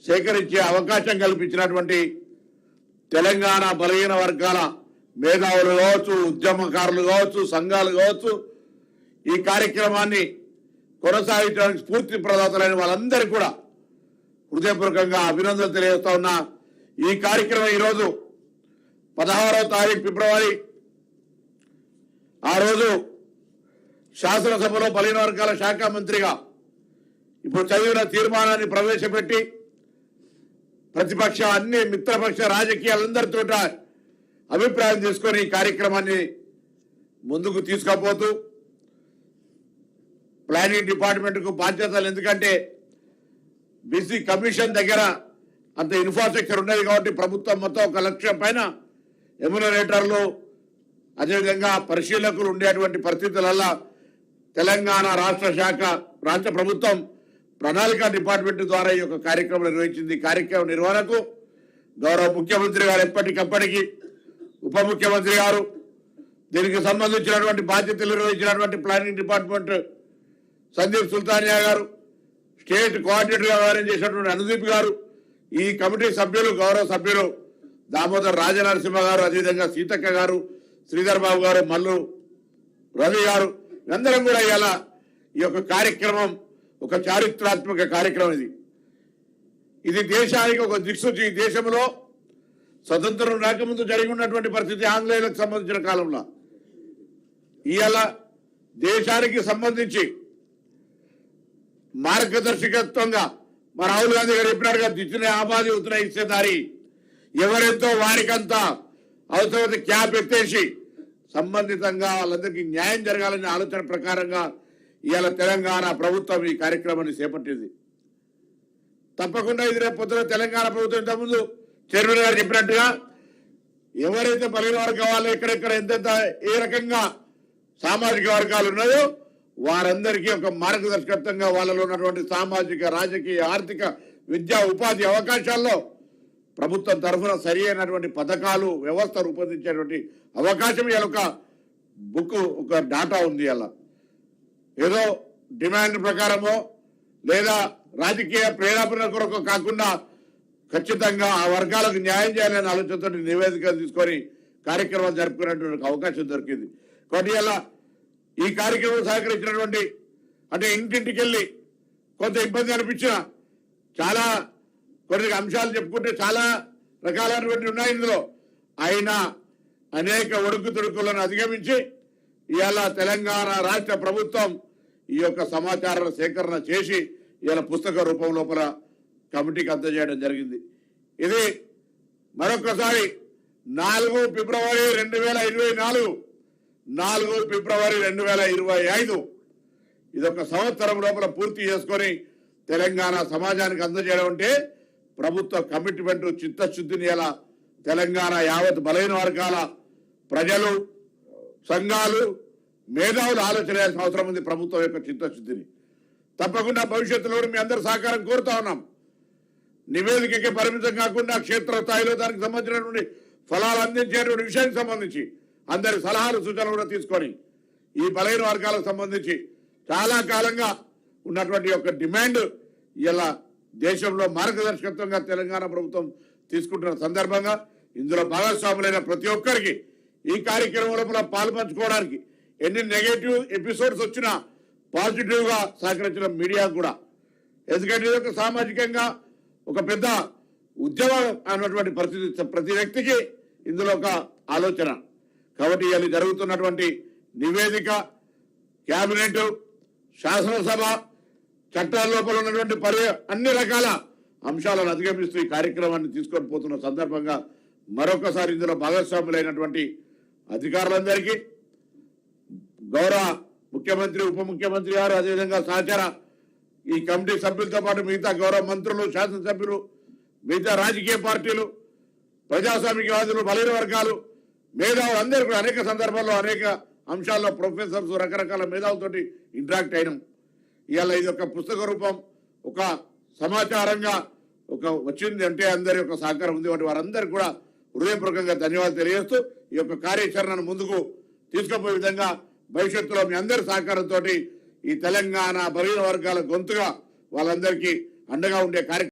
సేకరించే అవకాశం కల్పించినటువంటి తెలంగాణ బలహీన వర్గాల మేధావులు కావచ్చు, ఉద్యమకారులు కావచ్చు, సంఘాలు కావచ్చు, ఈ కార్యక్రమాన్ని కొనసాగించడానికి స్ఫూర్తి ప్రదాతలైన వాళ్ళందరికీ కూడా హృదయపూర్వకంగా అభినందనలు తెలియజేస్తా ఉన్నా. ఈ కార్యక్రమం ఈరోజు 16వ తారీఖు ఫిబ్రవరి, ఆ రోజు శాసనసభలో బలహీన వర్గాల శాఖ మంత్రిగా ఇప్పుడు చదివిన తీర్మానాన్ని ప్రవేశపెట్టి ప్రతిపక్ష అన్ని మిత్రపక్ష రాజకీయాలందరితో అభిప్రాయం తీసుకొని ఈ కార్యక్రమాన్ని ముందుకు తీసుకుపోతూ ప్లానింగ్ డిపార్ట్మెంట్కు బాధ్యతలు, ఎందుకంటే బీసీ కమిషన్ దగ్గర అంత ఇన్ఫ్రాస్ట్రక్చర్ ఉన్నది కాబట్టి ప్రభుత్వం మొత్తం 1 లక్ష పైన ఎమ్యునరేటర్లు అదేవిధంగా పరిశీలకులు ఉండేటువంటి పరిస్థితులలో తెలంగాణ రాష్ట్ర ప్రభుత్వం ప్రణాళిక డిపార్ట్మెంట్ ద్వారా ఈ యొక్క కార్యక్రమం నిర్వహించింది. కార్యక్రమం నిర్వహణకు గౌరవ ముఖ్యమంత్రి గారు ఎప్పటికప్పటికి, ఉప ముఖ్యమంత్రి గారు, దీనికి సంబంధించినటువంటి బాధ్యతలు నిర్వహించినటువంటి ప్లానింగ్ డిపార్ట్మెంట్ సందీప్ సుల్తానియా గారు, స్టేట్ కోఆర్డినేటర్గా వ్యవహారం చేసినటువంటి అనుదీప్ గారు, ఈ కమిటీ సభ్యులు గౌరవ సభ్యులు దామోదర్ రాజనరసింహ గారు, అదేవిధంగా సీతక్క గారు, శ్రీధర్ బాబు గారు, మల్లు రవి గారు, అందరం కూడా ఇలా ఈ యొక్క కార్యక్రమం ఒక చారిత్రాత్మక కార్యక్రమం. ఇది దేశానికి ఒక దిక్సూచి. ఈ దేశంలో స్వతంత్రం రాకముందు జరిగి ఉన్నటువంటి పరిస్థితి ఆంగ్లేయులకు సంబంధించిన కాలంలో ఇవాళ దేశానికి సంబంధించి మార్గదర్శకత్వంగా మా రాహుల్ గాంధీ గారు చెప్పినట్టుగా దిచ్చిన ఆబాది ఉత్తర ఇచ్చేదారి ఎవరెంతో వారికంతా అవసరమైతే క్యాప్ ఎత్తేసి సంబంధితంగా వాళ్ళందరికీ న్యాయం జరగాలనే ఆలోచన ప్రకారంగా ఇవాళ తెలంగాణ ప్రభుత్వం ఈ కార్యక్రమాన్ని చేపట్టింది. తప్పకుండా ఇది రేపు పొద్దున తెలంగాణ ప్రభుత్వం ఇంతకుముందు చైర్మన్ గారు చెప్పినట్టుగా ఎవరైతే బలహీన వర్గ వాళ్ళు ఎక్కడెక్కడ ఎంతెంత ఏ రకంగా సామాజిక వర్గాలు ఉన్నాయో వారందరికీ ఒక మార్గదర్శకత్వంగా వాళ్ళలో ఉన్నటువంటి సామాజిక, రాజకీయ, ఆర్థిక, విద్యా, ఉపాధి అవకాశాల్లో ప్రభుత్వం తరఫున సరి అయినటువంటి పథకాలు, వ్యవస్థ రూపొందించేటువంటి అవకాశం ఇలా ఒక బుక్, ఒక డాటా ఉంది. అలా ఏదో డిమాండ్ ప్రకారమో లేదా రాజకీయ ప్రేరేపణ కొరకు కాకుండా ఖచ్చితంగా ఆ వర్గాలకు న్యాయం చేయాలనే ఆలోచనతో నివేదిక తీసుకొని కార్యక్రమాలు జరుపుకునేటువంటి అవకాశం దొరికింది. కాబట్టి ఇలా ఈ కార్యక్రమం సహకరించినటువంటి, అంటే ఇంటింటికి వెళ్ళి కొంత ఇబ్బంది అనిపించిన చాలా కొన్ని అంశాలు చెప్పుకుంటే చాలా రకాలైనటువంటి ఉన్నాయి ఇందులో. అయినా అనేక ఒడుకుతుడుకులను అధిగమించి ఇవాళ తెలంగాణ రాష్ట్ర ప్రభుత్వం ఈ యొక్క సమాచార సేకరణ చేసి ఇవాళ పుస్తక రూపం లోపల కమిటీకి అందజేయడం జరిగింది. ఇది మరొకసారి 4 ఫిబ్రవరి 2024, 4 ఫిబ్రవరి 2025 ఇదొక సంవత్సరం లోపల పూర్తి చేసుకొని తెలంగాణ సమాజానికి అందజేయడం అంటే ప్రభుత్వ కమిట్మెంట్, చిత్తశుద్ధిని ఇలా తెలంగాణ యావత్ బలహీన వర్గాల ప్రజలు, సంఘాలు, మేధావులు ఆలోచన చేయాల్సిన అవసరం ఉంది. ప్రభుత్వం యొక్క చిత్తశుద్ధిని తప్పకుండా భవిష్యత్తులో మీ అందరి సహకారం కోరుతా ఉన్నాం. నివేదికకి పరిమితం కాకుండా క్షేత్రస్థాయిలో దానికి సంబంధించినటువంటి ఫలాలు అందించేటువంటి విషయానికి సంబంధించి అందరి సలహాలు, సూచనలు కూడా తీసుకొని ఈ బలహీన వర్గాలకు సంబంధించి చాలా కాలంగా ఉన్నటువంటి యొక్క డిమాండ్ ఇలా దేశంలో మార్గదర్శకత్వంగా తెలంగాణ ప్రభుత్వం తీసుకుంటున్న సందర్భంగా ఇందులో భాగస్వాములైన ప్రతి ఒక్కరికి ఈ కార్యక్రమంలో పాల్పంచుకోవడానికి ఎన్ని నెగటివ్ ఎపిసోడ్స్ వచ్చినా పాజిటివ్ గా సహకరించిన మీడియా కూడా, ఎందుకంటే ఇది ఒక సామాజికంగా ఒక పెద్ద ఉద్యమం అన్నటువంటి పరిస్థితి ప్రతి వ్యక్తికి ఇందులో ఒక ఆలోచన. కాబట్టి ఇది జరుగుతున్నటువంటి నివేదిక, కేబినెట్, శాసనసభ, చట్టాల లోపల ఉన్నటువంటి అన్ని రకాల అంశాలను అధిగమిస్తూ ఈ కార్యక్రమాన్ని తీసుకొని పోతున్న సందర్భంగా మరొకసారి ఇందులో భాగస్వాములైనటువంటి అధికారులందరికీ, గౌరవ ముఖ్యమంత్రి, ఉప ముఖ్యమంత్రి గారు, అదేవిధంగా సహచార ఈ కమిటీ సభ్యులతో పాటు మిగతా గౌరవ మంత్రులు, శాసనసభ్యులు, మిగతా రాజకీయ పార్టీలు, ప్రజాస్వామికవాదులు, బలహీన వర్గాలు, మేధావులు అందరూ కూడా అనేక సందర్భాల్లో అనేక అంశాల్లో ప్రొఫెసర్స్, రకరకాల మేధావులతోటి ఇంటరాక్ట్ అయినాం. ఇవాళ ఇది ఒక పుస్తక రూపం, ఒక సమాచారంగా ఒక వచ్చింది అంటే అందరి యొక్క సహకారం ఉంది. వారందరూ కూడా హృదయపూర్వకంగా ధన్యవాదాలు తెలియజేస్తూ ఈ యొక్క కార్యాచరణను ముందుకు తీసుకుపోయే విధంగా భవిష్యత్తులో మీ అందరి సహకారంతో ఈ తెలంగాణ బలహీన వర్గాల గొంతుగా వాళ్ళందరికీ అండగా ఉండే కార్యక్రమం